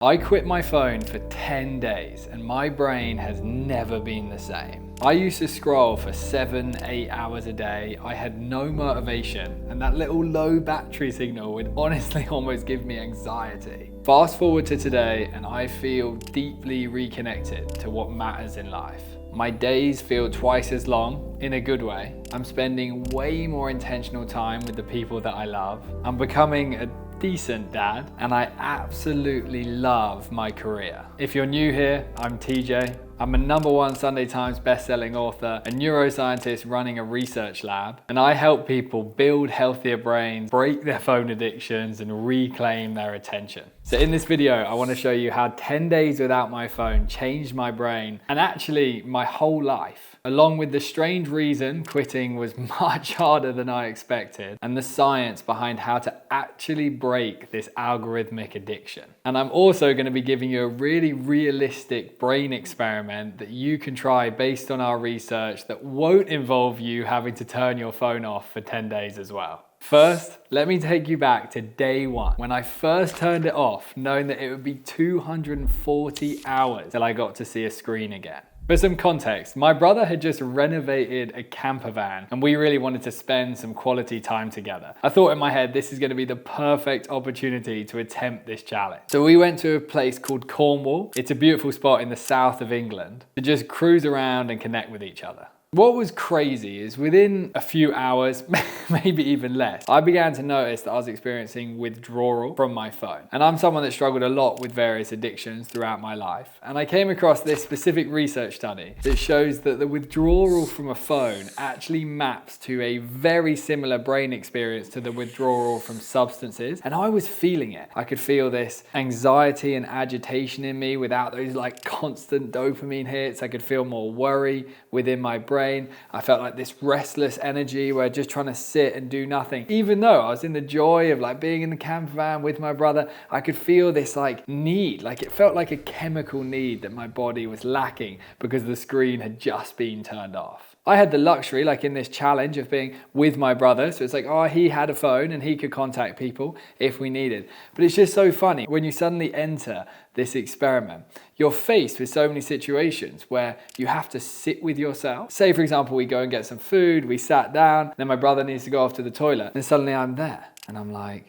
I quit my phone for 10 days and my brain has never been the same. I used to scroll for 7-8 hours a day. I had no motivation and that little low battery signal would honestly almost give me anxiety. Fast forward to today and I feel deeply reconnected to what matters in life. My days feel twice as long, in a good way. I'm spending way more intentional time with the people that I love. I'm becoming a decent dad, and I absolutely love my career. If you're new here, I'm TJ. I'm a #1 Sunday Times bestselling author, a neuroscientist running a research lab, and I help people build healthier brains, break their phone addictions, and reclaim their attention. So in this video, I want to show you how 10 days without my phone changed my brain and actually my whole life, along with the strange reason quitting was much harder than I expected, and the science behind how to actually break this algorithmic addiction. And I'm also going to be giving you a really realistic brain experiment that you can try based on our research that won't involve you having to turn your phone off for 10 days as well. First, let me take you back to day one, when I first turned it off, knowing that it would be 240 hours till I got to see a screen again. For some context, my brother had just renovated a camper van and we really wanted to spend some quality time together. I thought in my head, this is going to be the perfect opportunity to attempt this challenge. So we went to a place called Cornwall. It's a beautiful spot in the south of England to just cruise around and connect with each other. What was crazy is within a few hours, maybe even less, I began to notice that I was experiencing withdrawal from my phone. And I'm someone that struggled a lot with various addictions throughout my life. And I came across this specific research study that shows that the withdrawal from a phone actually maps to a very similar brain experience to the withdrawal from substances. And I was feeling it. I could feel this anxiety and agitation in me without those like constant dopamine hits. I could feel more worry within my brain. I felt like this restless energy where just trying to sit and do nothing. Even though I was in the joy of like being in the camper van with my brother, I could feel this like need, like it felt like a chemical need that my body was lacking because the screen had just been turned off. I had the luxury, like in this challenge, of being with my brother. So it's like, oh, he had a phone and he could contact people if we needed. But it's just so funny when you suddenly enter this experiment. You're faced with so many situations where you have to sit with yourself. Say, for example, we go and get some food, we sat down, then my brother needs to go off to the toilet, and suddenly I'm there. And I'm like,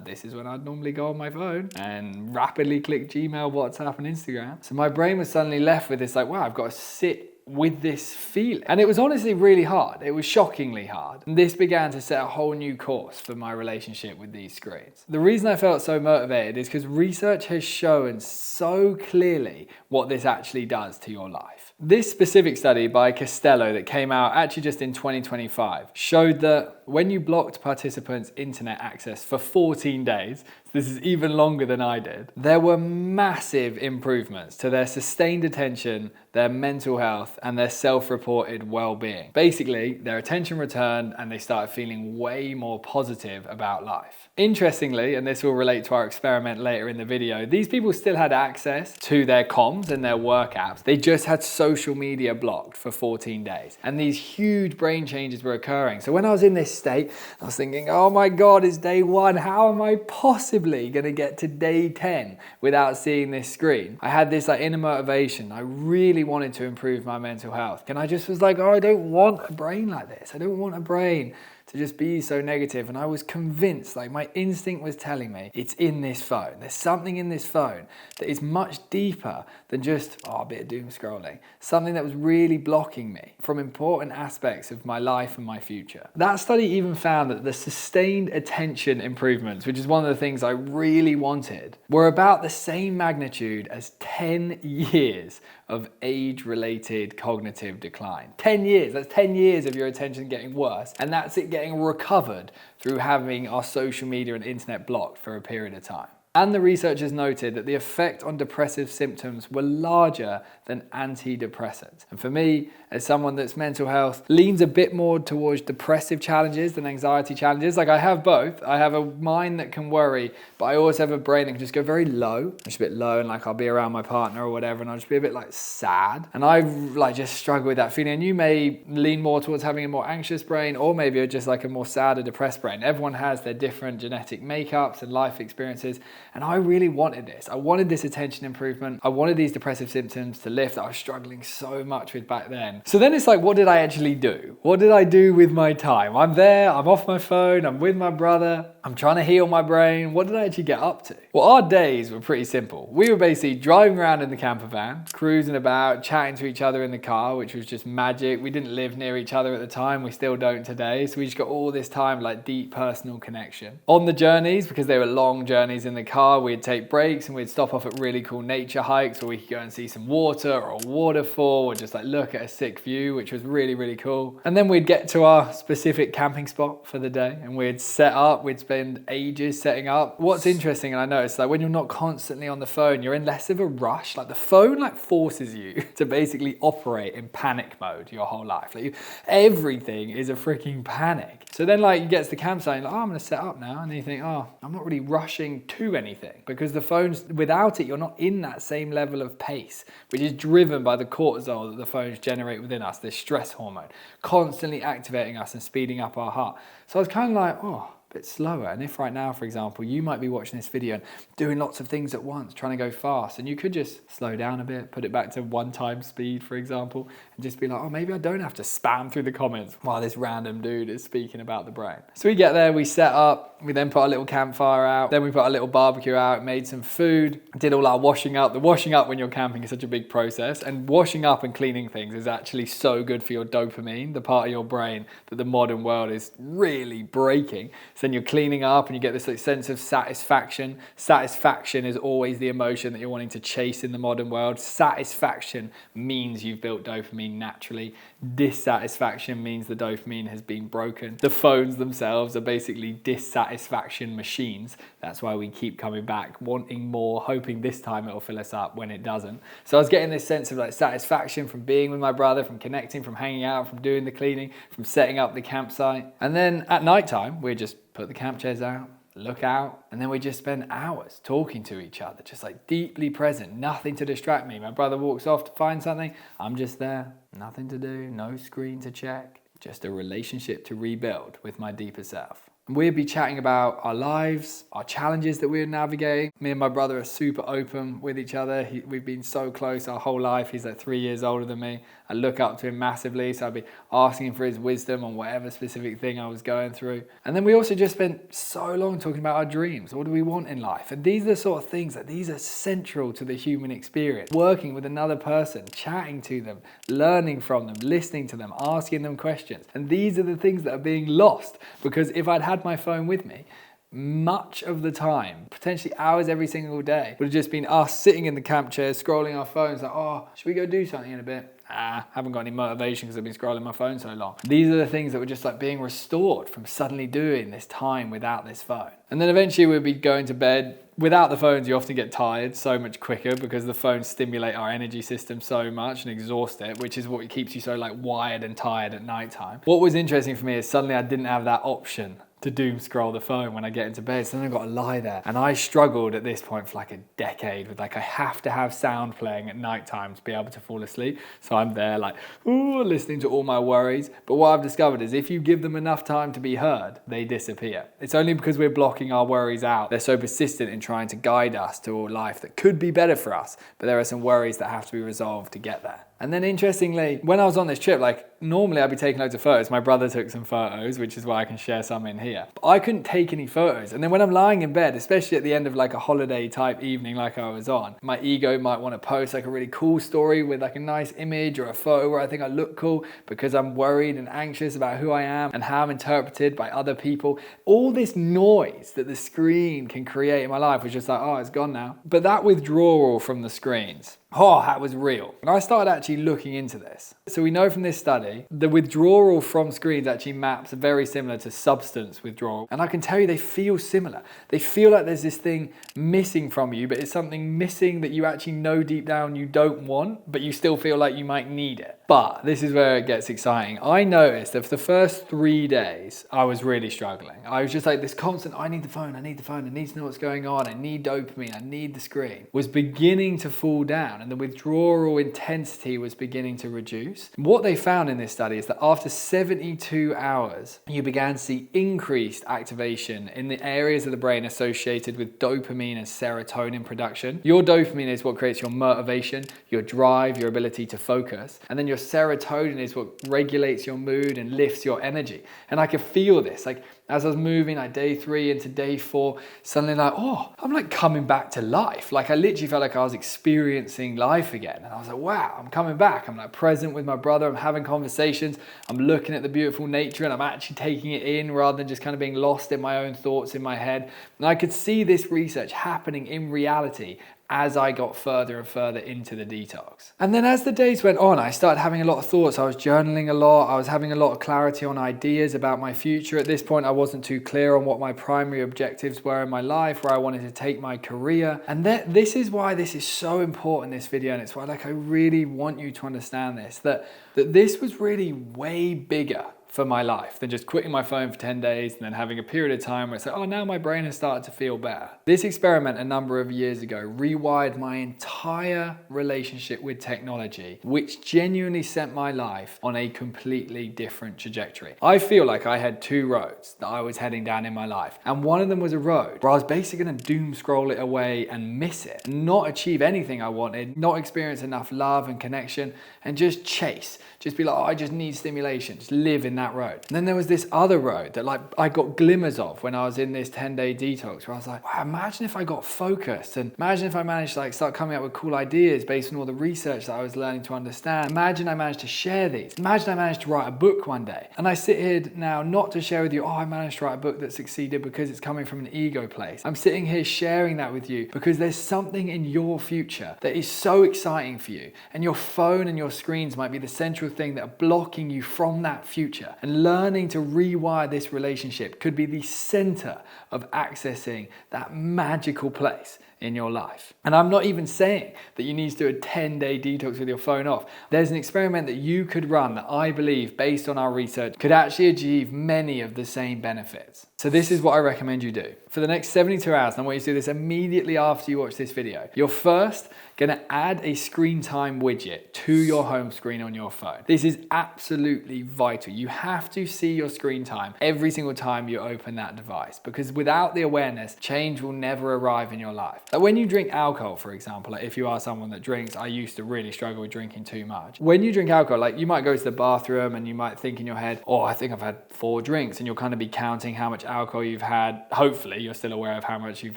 this is when I'd normally go on my phone and rapidly click Gmail, WhatsApp, and Instagram. So my brain was suddenly left with this like, wow, I've got to sit with this feeling. And it was honestly really hard. It was shockingly hard. And this began to set a whole new course for my relationship with these screens. The reason I felt so motivated is because research has shown so clearly what this actually does to your life. This specific study by Costello that came out actually just in 2025 showed that when you blocked participants' internet access for 14 days, this is even longer than I did, there were massive improvements to their sustained attention, their mental health, and their self-reported well-being. Basically, their attention returned and they started feeling way more positive about life. Interestingly, and this will relate to our experiment later in the video, these people still had access to their comms and their work apps. They just had social media blocked for 14 days. And these huge brain changes were occurring. So when I was in this state, I was thinking, oh my God, it's day one. How am I possibly going to get to day 10 without seeing this screen? I had this like inner motivation. I really wanted to improve my mental health. And I just was like, oh, I don't want a brain like this. I don't want a brain to just be so negative. And I was convinced, like my instinct was telling me, it's in this phone. There's something in this phone that is much deeper than just, a bit of doom scrolling. Something that was really blocking me from important aspects of my life and my future. That study even found that the sustained attention improvements, which is one of the things I really wanted, were about the same magnitude as 10 years of age-related cognitive decline. 10 years, that's 10 years of your attention getting worse, and that's it getting recovered through having our social media and internet blocked for a period of time. And the researchers noted that the effect on depressive symptoms were larger than antidepressants. And for me, as someone that's mental health leans a bit more towards depressive challenges than anxiety challenges. Like I have both. I have a mind that can worry, but I also have a brain that can just go very low, just a bit low, and like I'll be around my partner or whatever and I'll just be a bit like sad. And I like just struggle with that feeling. And you may lean more towards having a more anxious brain, or maybe just like a more sad or depressed brain. Everyone has their different genetic makeups and life experiences. And I really wanted this. I wanted this attention improvement. I wanted these depressive symptoms to lift that I was struggling so much with back then. So then it's like, what did I actually do? What did I do with my time? I'm there, I'm off my phone, I'm with my brother, I'm trying to heal my brain. What did I actually get up to? Well, our days were pretty simple. We were basically driving around in the camper van, cruising about, chatting to each other in the car, which was just magic. We didn't live near each other at the time. We still don't today. So we just got all this time, like deep personal connection. On the journeys, because they were long journeys in the car, we'd take breaks and we'd stop off at really cool nature hikes where we could go and see some water or a waterfall or just like look at a sick view, which was really, really cool. And then we'd get to our specific camping spot for the day and we'd set up, we'd spend ages setting up. What's interesting, and I noticed, like when you're not constantly on the phone, you're in less of a rush. Like the phone like forces you to basically operate in panic mode your whole life. Like everything is a freaking panic. So then like you get to the campsite and you're like, oh, I'm gonna set up now. And then you think, oh, I'm not really rushing to anything because the phone's, without it, you're not in that same level of pace, which is driven by the cortisol that the phones generate within us, this stress hormone, constantly activating us and speeding up our heart. So I was kind of like, oh, a bit slower. And if right now, for example, you might be watching this video and doing lots of things at once, trying to go fast, and you could just slow down a bit, put it back to 1x speed, for example, and just be like, oh, maybe I don't have to spam through the comments while this random dude is speaking about the brain. So we get there, we set up, we then put our little campfire out, then we put our little barbecue out, made some food, did all our washing up. The washing up when you're camping is such a big process, and washing up and cleaning things is actually so good for your dopamine, the part of your brain that the modern world is really breaking. So then you're cleaning up and you get this like sense of satisfaction. Satisfaction is always the emotion that you're wanting to chase in the modern world. Satisfaction means you've built dopamine naturally. Dissatisfaction means the dopamine has been broken. The phones themselves are basically dissatisfaction machines. That's why we keep coming back, wanting more, hoping this time it'll fill us up when it doesn't. So I was getting this sense of like satisfaction from being with my brother, from connecting, from hanging out, from doing the cleaning, from setting up the campsite. And then at nighttime, we'd just put the camp chairs out, look out, and then we just spend hours talking to each other, just like deeply present, nothing to distract me. My brother walks off to find something, I'm just there, nothing to do, no screen to check, just a relationship to rebuild with my deeper self. And we'd be chatting about our lives, our challenges that we're navigating. Me and my brother are super open with each other. We've been so close our whole life. He's like 3 years older than me. I look up to him massively, so I'd be asking him for his wisdom on whatever specific thing I was going through. And then we also just spent so long talking about our dreams. What do we want in life? And these are the sort of things that these are central to the human experience. Working with another person, chatting to them, learning from them, listening to them, asking them questions. And these are the things that are being lost, because if I'd had my phone with me, much of the time, potentially hours every single day, would have just been us sitting in the camp chairs, scrolling our phones like, oh, should we go do something in a bit? Haven't got any motivation because I've been scrolling my phone so long. These are the things that were just like being restored from suddenly doing this time without this phone. And then eventually we'd be going to bed. Without the phones, you often get tired so much quicker because the phones stimulate our energy system so much and exhaust it, which is what keeps you so like wired and tired at nighttime. What was interesting for me is suddenly I didn't have that option to doom scroll the phone when I get into bed. So then I've got to lie there. And I struggled at this point for like a decade with like, I have to have sound playing at nighttime to be able to fall asleep. So I'm there like, ooh, listening to all my worries. But what I've discovered is if you give them enough time to be heard, they disappear. It's only because we're blocking our worries out. They're so persistent in trying to guide us to a life that could be better for us. But there are some worries that have to be resolved to get there. And then interestingly, when I was on this trip, like normally I'd be taking loads of photos. My brother took some photos, which is why I can share some in here. But I couldn't take any photos. And then when I'm lying in bed, especially at the end of like a holiday type evening like I was on, my ego might want to post like a really cool story with like a nice image or a photo where I think I look cool because I'm worried and anxious about who I am and how I'm interpreted by other people. All this noise that the screen can create in my life was just like, oh, it's gone now. But that withdrawal from the screens, oh, that was real. And I started actually looking into this. So we know from this study, the withdrawal from screens actually maps very similar to substance withdrawal. And I can tell you they feel similar. They feel like there's this thing missing from you, but it's something missing that you actually know deep down you don't want, but you still feel like you might need it. But this is where it gets exciting. I noticed that for the first 3 days, I was really struggling. I was just like this constant, I need the phone, I need the phone, I need to know what's going on, I need dopamine, I need the screen, was beginning to fall down, and the withdrawal intensity was beginning to reduce. What they found in this study is that after 72 hours, you began to see increased activation in the areas of the brain associated with dopamine and serotonin production. Your dopamine is what creates your motivation, your drive, your ability to focus. And then your serotonin is what regulates your mood and lifts your energy. And I could feel this, like as I was moving like day 3 into day 4, suddenly like, oh, I'm like coming back to life. Like I literally felt like I was experiencing life again. And I was like, wow, I'm coming back. I'm like present with my brother. I'm having conversations. I'm looking at the beautiful nature and I'm actually taking it in rather than just kind of being lost in my own thoughts in my head. And I could see this research happening in reality as I got further and further into the detox. And then as the days went on, I started having a lot of thoughts. I was journaling a lot. I was having a lot of clarity on ideas about my future. At this point, I wasn't too clear on what my primary objectives were in my life, where I wanted to take my career. And this is why this is so important, this video. And it's why I really want you to understand this, that this was really way bigger for my life than just quitting my phone for 10 days and then having a period of time where it's like, oh, now my brain has started to feel better. This experiment a number of years ago rewired my entire relationship with technology, which genuinely sent my life on a completely different trajectory. I feel like I had 2 roads that I was heading down in my life. And one of them was a road where I was basically going to doom scroll it away and miss it, not achieve anything I wanted, not experience enough love and connection, and just chase. Just be like, oh, I just need stimulation, just live in that road. And then there was this other road that like I got glimmers of when I was in this 10-day detox, where I was like, wow, imagine if I got focused, and imagine if I managed to like start coming up with cool ideas based on all the research that I was learning to understand. Imagine I managed to share these. Imagine I managed to write a book one day. And I sit here now not to share with you, oh, I managed to write a book that succeeded because it's coming from an ego place. I'm sitting here sharing that with you because there's something in your future that is so exciting for you. And your phone and your screens might be the central thing that are blocking you from that future. And learning to rewire this relationship could be the center of accessing that magical place in your life. And I'm not even saying that you need to do a 10-day detox with your phone off. There's an experiment that you could run that I believe, based on our research, could actually achieve many of the same benefits. So this is what I recommend you do. For the next 72 hours, and I want you to do this immediately after you watch this video, you're first going to add a screen time widget to your home screen on your phone. This is absolutely vital. You have to see your screen time every single time you open that device, because without the awareness, change will never arrive in your life. Like when you drink alcohol, for example, like if you are someone that drinks, I used to really struggle with drinking too much. When you drink alcohol, like you might go to the bathroom and you might think in your head, oh, I think I've had 4 drinks, and you'll kind of be counting how much alcohol you've had. Hopefully you're still aware of how much you've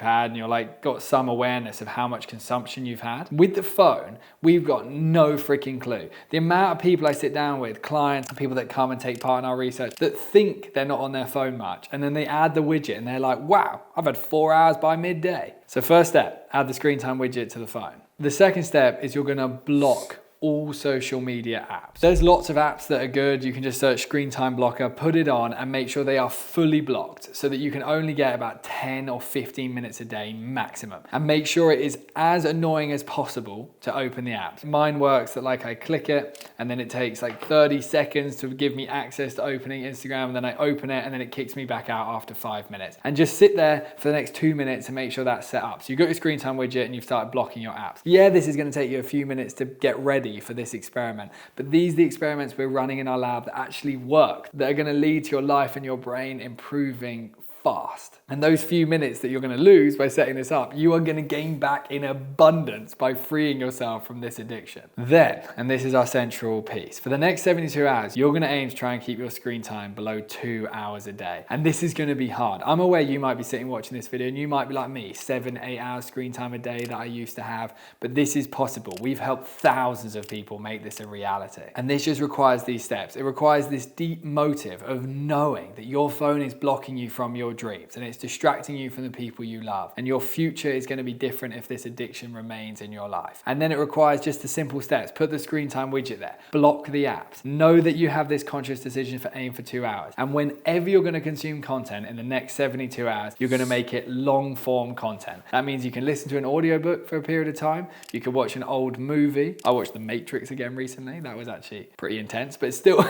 had, and you're like got some awareness of how much consumption you've had. With the phone, we've got no freaking clue. The amount of people I sit down with, clients, people that come and take part in our research, that think they're not on their phone much, and then they add the widget and they're like, wow, I've had 4 hours by midday. So first step, add the screen time widget to the phone. The second step is you're gonna block all social media apps. There's lots of apps that are good. You can just search screen time blocker, put it on, and make sure they are fully blocked so that you can only get about 10 or 15 minutes a day maximum. And make sure it is as annoying as possible to open the app. Mine works that like I click it and then it takes like 30 seconds to give me access to opening Instagram, and then I open it and then it kicks me back out after 5 minutes. And just sit there for the next 2 minutes and make sure that's set up. So you've got your screen time widget and you've started blocking your apps. Yeah, this is gonna take you a few minutes to get ready for this experiment, but these are the experiments we're running in our lab that actually work, that are going to lead to your life and your brain improving fast. And those few minutes that you're going to lose by setting this up, you are going to gain back in abundance by freeing yourself from this addiction. Then, and this is our central piece, for the next 72 hours, you're going to aim to try and keep your screen time below 2 hours a day. And this is going to be hard. I'm aware you might be sitting watching this video and you might be like me, 7-8 hours screen time a day that I used to have, but this is possible. We've helped thousands of people make this a reality. And this just requires these steps. It requires this deep motive of knowing that your phone is blocking you from your your dreams, and it's distracting you from the people you love. And your future is going to be different if this addiction remains in your life. And then it requires just the simple steps. Put the screen time widget there. Block the apps. Know that you have this conscious decision for aim for 2 hours. And whenever you're going to consume content in the next 72 hours, you're going to make it long form content. That means you can listen to an audiobook for a period of time. You can watch an old movie. I watched The Matrix again recently. That was actually pretty intense, but it's still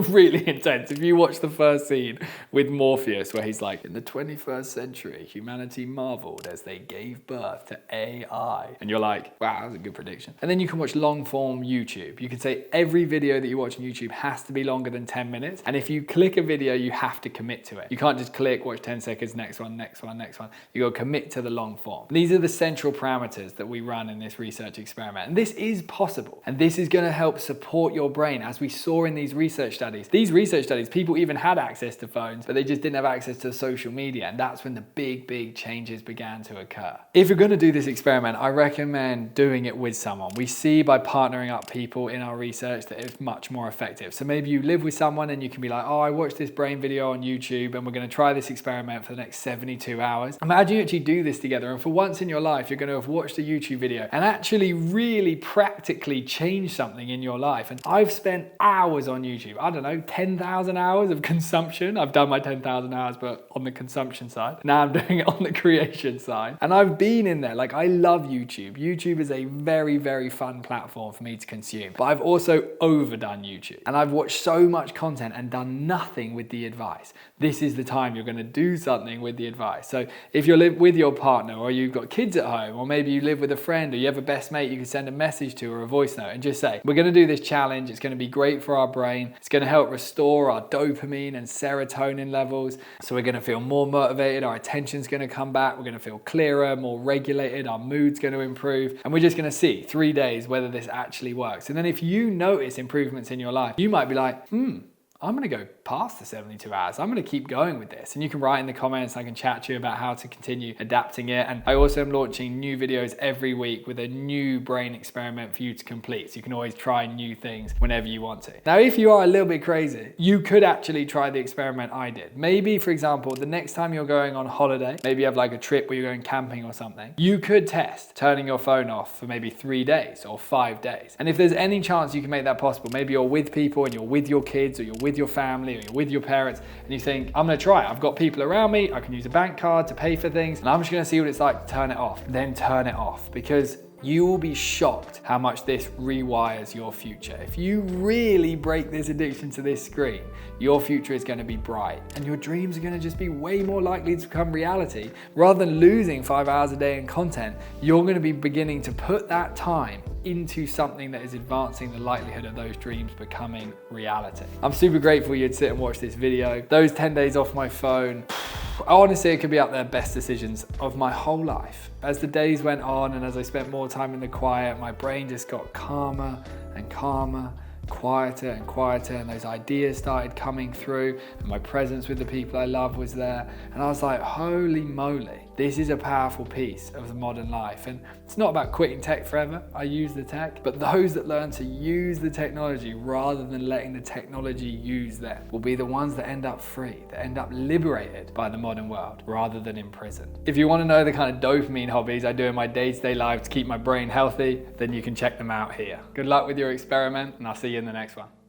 really intense. If you watch the first scene with Morpheus, where he's like, in the 21st century, humanity marveled as they gave birth to AI. And you're like, wow, that was a good prediction. And then you can watch long form YouTube. You can say every video that you watch on YouTube has to be longer than 10 minutes. And if you click a video, you have to commit to it. You can't just click, watch 10 seconds, next one, next one, next one. You got to commit to the long form. These are the central parameters that we run in this research experiment. And this is possible. And this is going to help support your brain, as we saw in these research studies. These research studies, people even had access to phones, but they just didn't have access to social media. And that's when the big changes began to occur. If you're going to do this experiment, I recommend doing it with someone. We see by partnering up people in our research that it's much more effective. So maybe you live with someone and you can be like, oh, I watched this brain video on YouTube and we're going to try this experiment for the next 72 hours. Imagine you actually do this together, and for once in your life, you're going to have watched a YouTube video and actually really practically change something in your life. And I've spent hours on YouTube. I don't know, 10,000 hours of consumption. I've done my 10,000 hours, but on the consumption side. Now I'm doing it on the creation side. And I've been in there. Like, I love YouTube. YouTube is a very fun platform for me to consume. But I've also overdone YouTube. And I've watched so much content and done nothing with the advice. This is the time you're going to do something with the advice. So if you're with your partner, or you've got kids at home, or maybe you live with a friend, or you have a best mate you can send a message to or a voice note and just say, we're going to do this challenge. It's going to be great for our brain. It's going to help restore our dopamine and serotonin levels. So we're going to feel more motivated. Our attention's going to come back. We're going to feel clearer, more regulated. Our mood's going to improve. And we're just going to see 3 days whether this actually works. And then if you notice improvements in your life, you might be like, I'm going to go past the 72 hours. I'm going to keep going with this. And you can write in the comments, I can chat to you about how to continue adapting it. And I also am launching new videos every week with a new brain experiment for you to complete. So you can always try new things whenever you want to. Now, if you are a little bit crazy, you could actually try the experiment I did. Maybe, for example, the next time you're going on holiday, maybe you have like a trip where you're going camping or something, you could test turning your phone off for maybe 3 days or 5 days. And if there's any chance you can make that possible, maybe you're with people and you're with your kids, or you're with your family, or you're with your parents, and you think, I'm going to try it. I've got people around me. I can use a bank card to pay for things, and I'm just going to see what it's like to turn it off. Then turn it off, because you will be shocked how much this rewires your future. If you really break this addiction to this screen, your future is going to be bright, and your dreams are going to just be way more likely to become reality. Rather than losing 5 hours a day in content, you're going to be beginning to put that time into something that is advancing the likelihood of those dreams becoming reality. I'm super grateful you'd sit and watch this video. Those 10 days off my phone, honestly, it could be up there best decisions of my whole life. As the days went on and as I spent more time in the quiet, my brain just got calmer and calmer, quieter and quieter, and those ideas started coming through, and my presence with the people I love was there. And I was like, holy moly, this is a powerful piece of the modern life. And it's not about quitting tech forever. I use the tech, but those that learn to use the technology rather than letting the technology use them will be the ones that end up free, that end up liberated by the modern world rather than imprisoned. If you want to know the kind of dopamine hobbies I do in my day-to-day life to keep my brain healthy, then you can check them out here. Good luck with your experiment, and I'll see you in the next one.